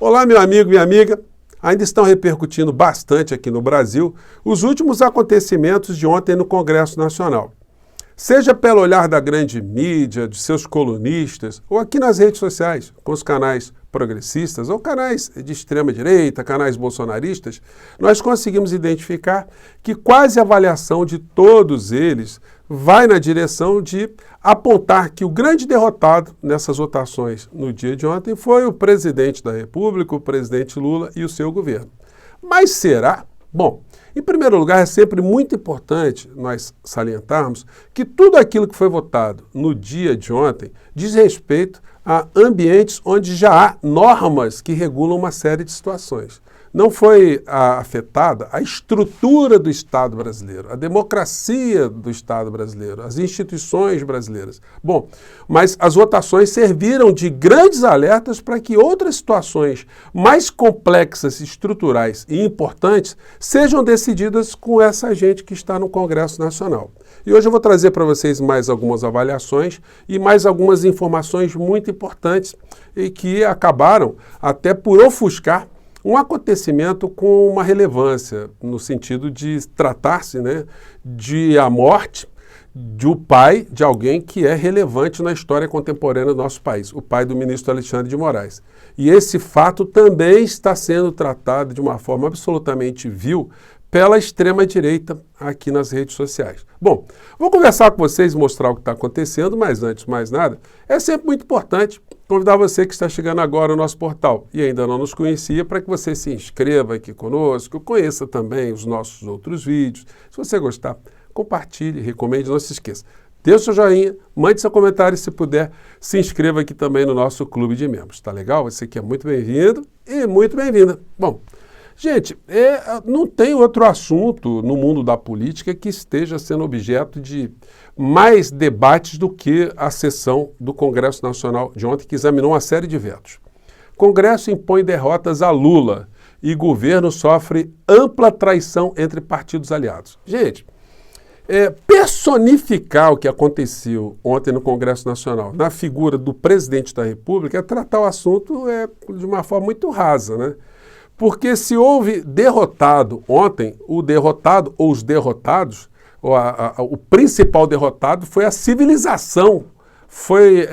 Olá, meu amigo, minha amiga. Ainda estão repercutindo bastante aqui no Brasil os últimos acontecimentos de ontem no Congresso Nacional. Seja pelo olhar da grande mídia, de seus colunistas, ou aqui nas redes sociais, com os canais progressistas ou canais de extrema-direita, canais bolsonaristas, nós conseguimos identificar que quase a avaliação de todos eles vai na direção de apontar que o grande derrotado nessas votações no dia de ontem foi o presidente da República, o presidente Lula e o seu governo. Mas será? Bom, em primeiro lugar, é sempre muito importante nós salientarmos que tudo aquilo que foi votado no dia de ontem diz respeito a ambientes onde já há normas que regulam uma série de situações. Não foi afetada a estrutura do Estado brasileiro, a democracia do Estado brasileiro, as instituições brasileiras. Bom, mas as votações serviram de grandes alertas para que outras situações mais complexas, estruturais e importantes sejam decididas com essa gente que está no Congresso Nacional. E hoje eu vou trazer para vocês mais algumas avaliações e mais algumas informações muito importantes e que acabaram até por ofuscar um acontecimento com uma relevância, no sentido de tratar-se, de a morte do pai de alguém que é relevante na história contemporânea do nosso país, o pai do ministro Alexandre de Moraes. E esse fato também está sendo tratado de uma forma absolutamente vil pela extrema-direita aqui nas redes sociais. Bom, vou conversar com vocês, mostrar o que está acontecendo, mas antes de mais nada, é sempre muito importante convidar você que está chegando agora ao nosso portal e ainda não nos conhecia, para que você se inscreva aqui conosco, conheça também os nossos outros vídeos. Se você gostar, compartilhe, recomende, não se esqueça. Dê o seu joinha, mande seu comentário e, se puder, se inscreva aqui também no nosso clube de membros. Tá legal? Você aqui é muito bem-vindo e muito bem-vinda. Bom, gente, não tem outro assunto no mundo da política que esteja sendo objeto de mais debates do que a sessão do Congresso Nacional de ontem, que examinou uma série de vetos. Congresso impõe derrotas a Lula e governo sofre ampla traição entre partidos aliados. Gente, personificar o que aconteceu ontem no Congresso Nacional na figura do presidente da República é tratar o assunto de uma forma muito rasa, né? Porque se houve derrotado ontem, o derrotado ou os derrotados, o principal derrotado foi a civilização, foi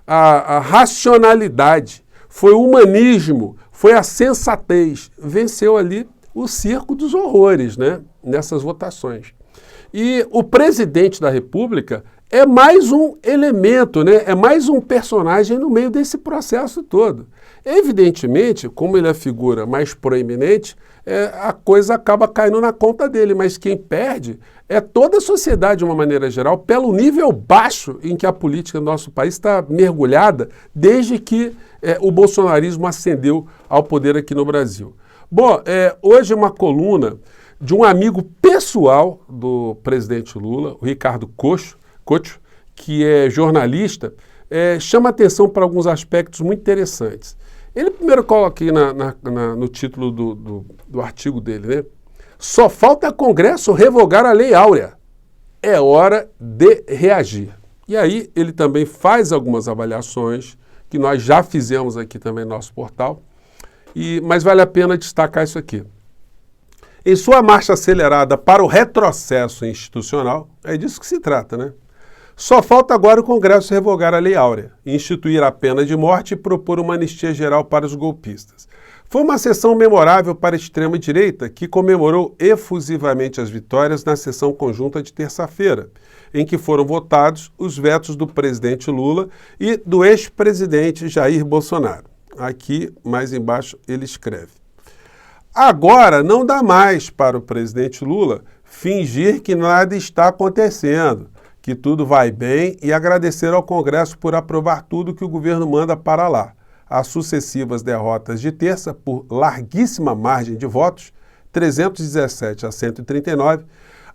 a racionalidade, foi o humanismo, foi a sensatez. Venceu ali o circo dos horrores, nessas votações. E o presidente da República é mais um elemento, é mais um personagem no meio desse processo todo. Evidentemente, como ele é a figura mais proeminente, a coisa acaba caindo na conta dele, mas quem perde é toda a sociedade de uma maneira geral, pelo nível baixo em que a política do nosso país está mergulhada desde que o bolsonarismo ascendeu ao poder aqui no Brasil. Bom, hoje uma coluna de um amigo pessoal do presidente Lula, o Ricardo Couto, que é jornalista, chama atenção para alguns aspectos muito interessantes. Ele primeiro coloca aqui no título do artigo dele, Só falta Congresso revogar a Lei Áurea. É hora de reagir. E aí ele também faz algumas avaliações que nós já fizemos aqui também no nosso portal, mas vale a pena destacar isso aqui. Em sua marcha acelerada para o retrocesso institucional, é disso que se trata, Só falta agora o Congresso revogar a Lei Áurea, instituir a pena de morte e propor uma anistia geral para os golpistas. Foi uma sessão memorável para a extrema-direita, que comemorou efusivamente as vitórias na sessão conjunta de terça-feira, em que foram votados os vetos do presidente Lula e do ex-presidente Jair Bolsonaro. Aqui, mais embaixo, ele escreve: agora não dá mais para o presidente Lula fingir que nada está acontecendo, que tudo vai bem e agradecer ao Congresso por aprovar tudo que o governo manda para lá. As sucessivas derrotas de terça, por larguíssima margem de votos, 317 a 139,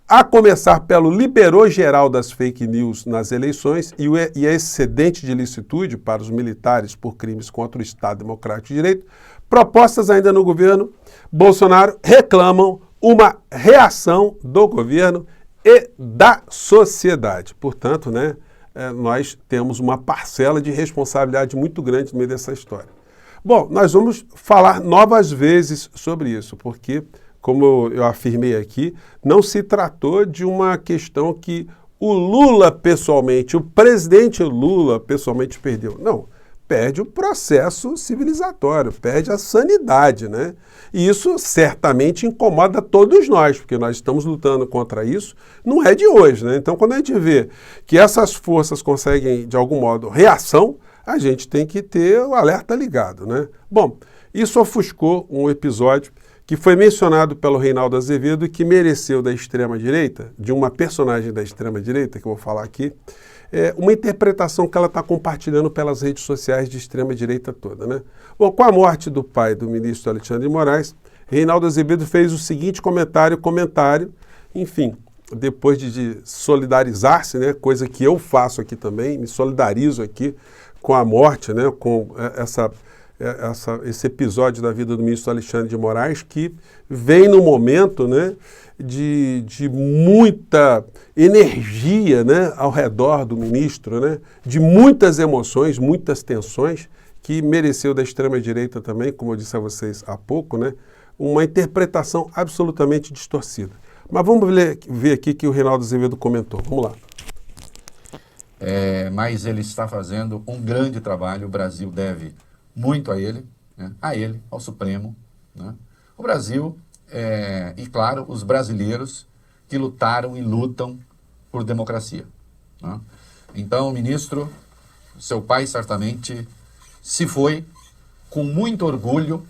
a começar pelo liberou geral das fake news nas eleições e a excedente de licitude para os militares por crimes contra o Estado Democrático de Direito, propostas ainda no governo Bolsonaro, reclamam uma reação do governo e da sociedade. Portanto, nós temos uma parcela de responsabilidade muito grande no meio dessa história. Bom, nós vamos falar novas vezes sobre isso, porque, como eu afirmei aqui, não se tratou de uma questão que o Lula pessoalmente, o presidente Lula pessoalmente perdeu. Não, perde o processo civilizatório, perde a sanidade, né? E isso certamente incomoda todos nós, porque nós estamos lutando contra isso, não é de hoje, né? Então, quando a gente vê que essas forças conseguem, de algum modo, reação, a gente tem que ter o alerta ligado, né? Bom, isso ofuscou um episódio que foi mencionado pelo Reinaldo Azevedo e que mereceu da extrema-direita, de uma personagem da extrema-direita, que eu vou falar aqui, uma interpretação que ela está compartilhando pelas redes sociais de extrema-direita toda, né? Bom, com a morte do pai do ministro Alexandre de Moraes, Reinaldo Azevedo fez o seguinte comentário, enfim, depois de solidarizar-se, né, coisa que eu faço aqui também, me solidarizo aqui com a morte, né, com esse episódio da vida do ministro Alexandre de Moraes, que vem no momento, né, de muita energia, né, ao redor do ministro, né, de muitas emoções, muitas tensões, que mereceu da extrema-direita também, como eu disse a vocês há pouco, né, uma interpretação absolutamente distorcida. Mas vamos ver aqui que o Reinaldo Azevedo comentou. Vamos lá. Mas ele está fazendo um grande trabalho, o Brasil deve muito a ele, né? A ele, ao Supremo, né? O Brasil, e claro, os brasileiros que lutaram e lutam por democracia, né? Então, ministro, seu pai certamente se foi com muito orgulho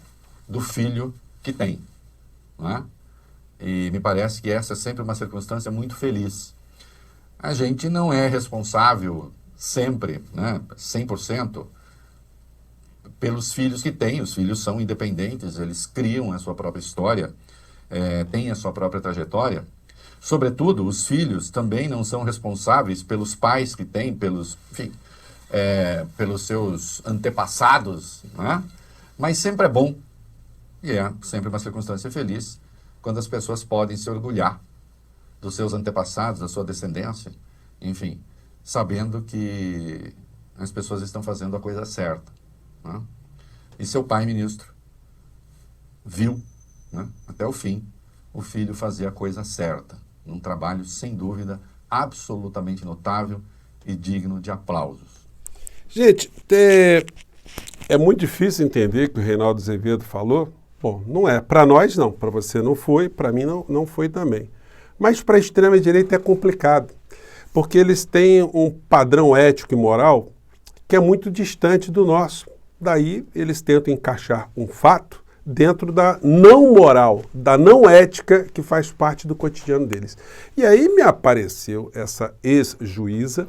do filho que tem, né? E me parece que essa é sempre uma circunstância muito feliz. A gente não é responsável sempre, né, 100%, pelos filhos que têm. Os filhos são independentes, eles criam a sua própria história, têm a sua própria trajetória. Sobretudo, os filhos também não são responsáveis pelos pais que têm, pelos seus antepassados, né? Mas sempre é bom, e é sempre uma circunstância feliz, quando as pessoas podem se orgulhar dos seus antepassados, da sua descendência, enfim, sabendo que as pessoas estão fazendo a coisa certa, né? E seu pai, ministro, viu, né, até o fim, o filho fazer a coisa certa, num trabalho, sem dúvida, absolutamente notável e digno de aplausos. Gente, é muito difícil entender o que o Reinaldo Azevedo falou. Bom, não é. Para nós, não. Para você não foi, para mim não foi também. Mas para a extrema-direita é complicado, porque eles têm um padrão ético e moral que é muito distante do nosso. Daí eles tentam encaixar um fato dentro da não moral, da não ética que faz parte do cotidiano deles. E aí me apareceu essa ex-juíza,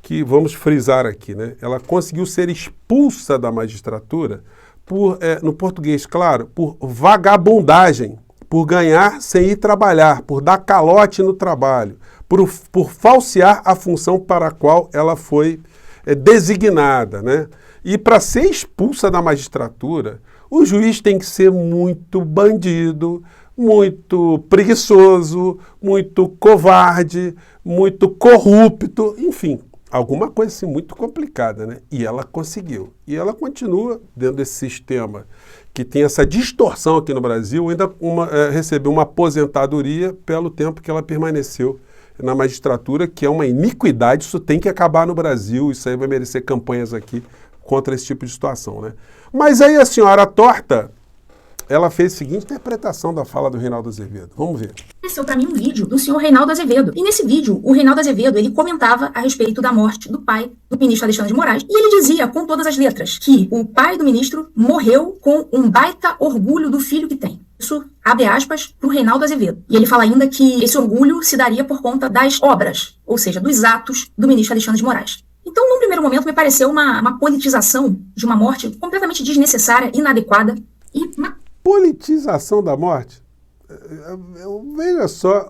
que vamos frisar aqui, né? Ela conseguiu ser expulsa da magistratura por, no português, claro, por vagabundagem, por ganhar sem ir trabalhar, por dar calote no trabalho, por falsear a função para a qual ela foi designada, né? E para ser expulsa da magistratura, o juiz tem que ser muito bandido, muito preguiçoso, muito covarde, muito corrupto, enfim, alguma coisa assim muito complicada, né? E ela conseguiu. E ela continua dentro desse sistema que tem essa distorção aqui no Brasil, ainda recebeu uma aposentadoria pelo tempo que ela permaneceu na magistratura, que é uma iniquidade. Isso tem que acabar no Brasil, isso aí vai merecer campanhas aqui contra esse tipo de situação, né? Mas aí a senhora torta, ela fez a seguinte interpretação da fala do Reinaldo Azevedo. Vamos ver. Apareceu para mim um vídeo do senhor Reinaldo Azevedo. E nesse vídeo, o Reinaldo Azevedo, ele comentava a respeito da morte do pai do ministro Alexandre de Moraes. E ele dizia, com todas as letras, que o pai do ministro morreu com um baita orgulho do filho que tem. Isso abre aspas para o Reinaldo Azevedo. E ele fala ainda que esse orgulho se daria por conta das obras, ou seja, dos atos do ministro Alexandre de Moraes. Então, num primeiro momento, me pareceu uma politização de uma morte completamente desnecessária, inadequada e politização da morte? Veja só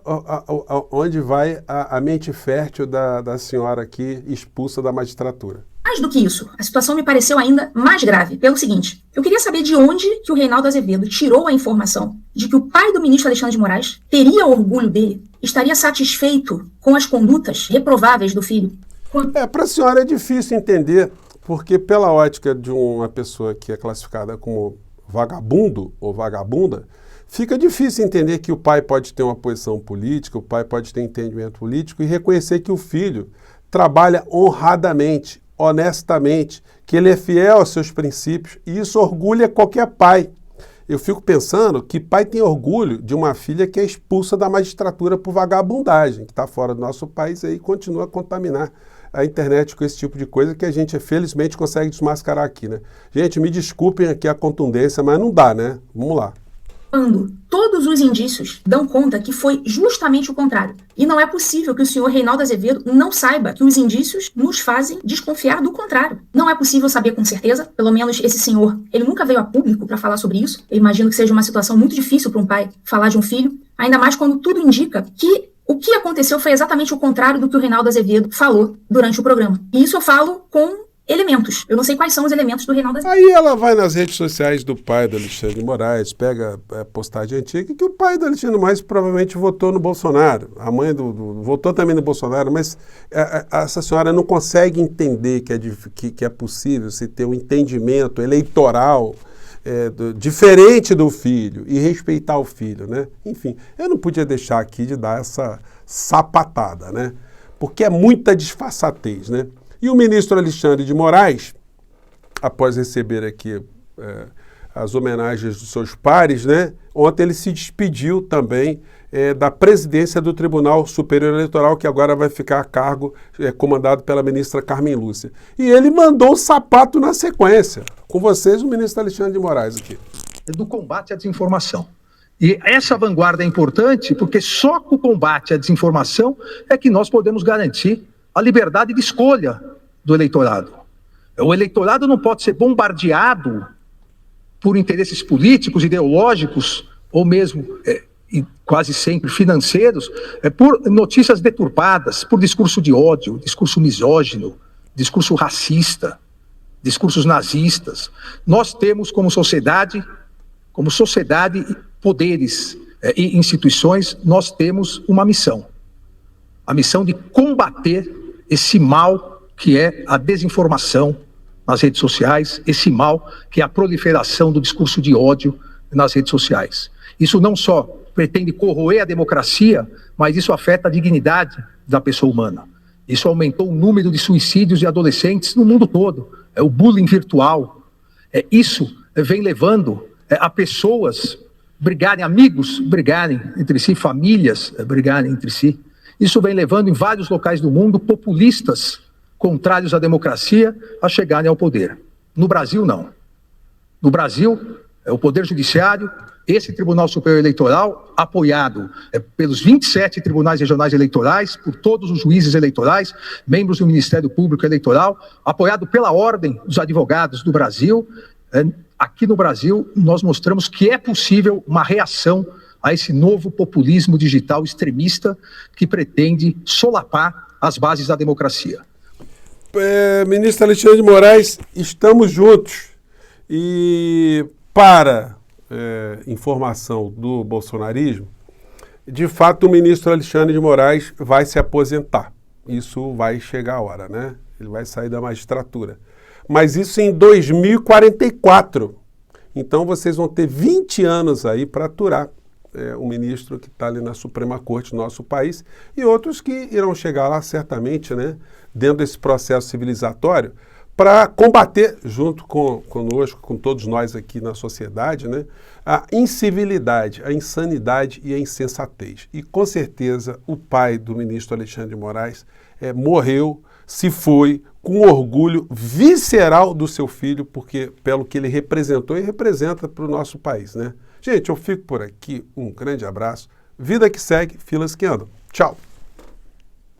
onde vai a mente fértil da senhora aqui expulsa da magistratura. Mais do que isso, a situação me pareceu ainda mais grave, pelo seguinte: eu queria saber de onde que o Reinaldo Azevedo tirou a informação de que o pai do ministro Alexandre de Moraes teria orgulho dele, estaria satisfeito com as condutas reprováveis do filho. Para a senhora é difícil entender, Porque pela ótica de uma pessoa que é classificada como vagabundo ou vagabunda, fica difícil entender que o pai pode ter uma posição política, o pai pode ter entendimento político e reconhecer que o filho trabalha honradamente, honestamente, que ele é fiel aos seus princípios, e isso orgulha qualquer pai. Eu fico pensando que pai tem orgulho de uma filha que é expulsa da magistratura por vagabundagem, que está fora do nosso país e aí continua a contaminar a internet com esse tipo de coisa que a gente, felizmente, consegue desmascarar aqui, né? Gente, me desculpem aqui a contundência, mas não dá, né? Vamos lá. Quando todos os indícios dão conta que foi justamente o contrário. E não é possível que o senhor Reinaldo Azevedo não saiba que os indícios nos fazem desconfiar do contrário. Não é possível saber com certeza, pelo menos esse senhor, ele nunca veio a público para falar sobre isso. Eu imagino que seja uma situação muito difícil para um pai falar de um filho, ainda mais quando tudo indica que o que aconteceu foi exatamente o contrário do que o Reinaldo Azevedo falou durante o programa. E isso eu falo com elementos. Eu não sei quais são os elementos do Reinaldo Azevedo. Aí ela vai nas redes sociais do pai do Alexandre de Moraes, pega a postagem antiga, que o pai do Alexandre de Moraes provavelmente votou no Bolsonaro. A mãe votou também no Bolsonaro, mas essa senhora não consegue entender que é possível se ter um entendimento eleitoral diferente do filho e respeitar o filho, né? Enfim, eu não podia deixar aqui de dar essa sapatada, né? Porque é muita disfarçatez, né? E o ministro Alexandre de Moraes, após receber aqui as homenagens dos seus pares, né? Ontem ele se despediu também da presidência do Tribunal Superior Eleitoral, que agora vai ficar a cargo, comandado pela ministra Carmen Lúcia. E ele mandou o sapato na sequência. Com vocês, o ministro Alexandre de Moraes aqui. Do combate à desinformação. E essa vanguarda é importante porque só com o combate à desinformação é que nós podemos garantir a liberdade de escolha do eleitorado. O eleitorado não pode ser bombardeado por interesses políticos, ideológicos, ou mesmo, e quase sempre, financeiros, por notícias deturpadas, por discurso de ódio, discurso misógino, discurso racista, discursos nazistas. Nós temos como sociedade, poderes e instituições, nós temos uma missão. A missão de combater esse mal que é a desinformação nas redes sociais, esse mal que é a proliferação do discurso de ódio nas redes sociais. Isso não só pretende corroer a democracia, mas isso afeta a dignidade da pessoa humana. Isso aumentou o número de suicídios de adolescentes no mundo todo. É o bullying virtual. Isso vem levando a pessoas brigarem, amigos brigarem entre si, famílias brigarem entre si. Isso vem levando em vários locais do mundo populistas contrários à democracia a chegarem ao poder. No Brasil, não. No Brasil, o Poder Judiciário, esse Tribunal Superior Eleitoral, apoiado pelos 27 tribunais regionais eleitorais, por todos os juízes eleitorais, membros do Ministério Público Eleitoral, apoiado pela Ordem dos Advogados do Brasil. Aqui no Brasil, nós mostramos que é possível uma reação a esse novo populismo digital extremista que pretende solapar as bases da democracia. Ministro Alexandre de Moraes, estamos juntos. E para informação do bolsonarismo, de fato o ministro Alexandre de Moraes vai se aposentar. Isso vai chegar a hora, né? Ele vai sair da magistratura. Mas isso em 2044. Então vocês vão ter 20 anos aí para aturar um ministro que está ali na Suprema Corte do nosso país e outros que irão chegar lá certamente, né, dentro desse processo civilizatório, para combater, junto conosco, com todos nós aqui na sociedade, né, a incivilidade, a insanidade e a insensatez. E com certeza o pai do ministro Alexandre de Moraes morreu, se foi, com orgulho visceral do seu filho, porque pelo que ele representou e representa para o nosso país, né? Gente, eu fico por aqui, um grande abraço, vida que segue, filas que andam. Tchau!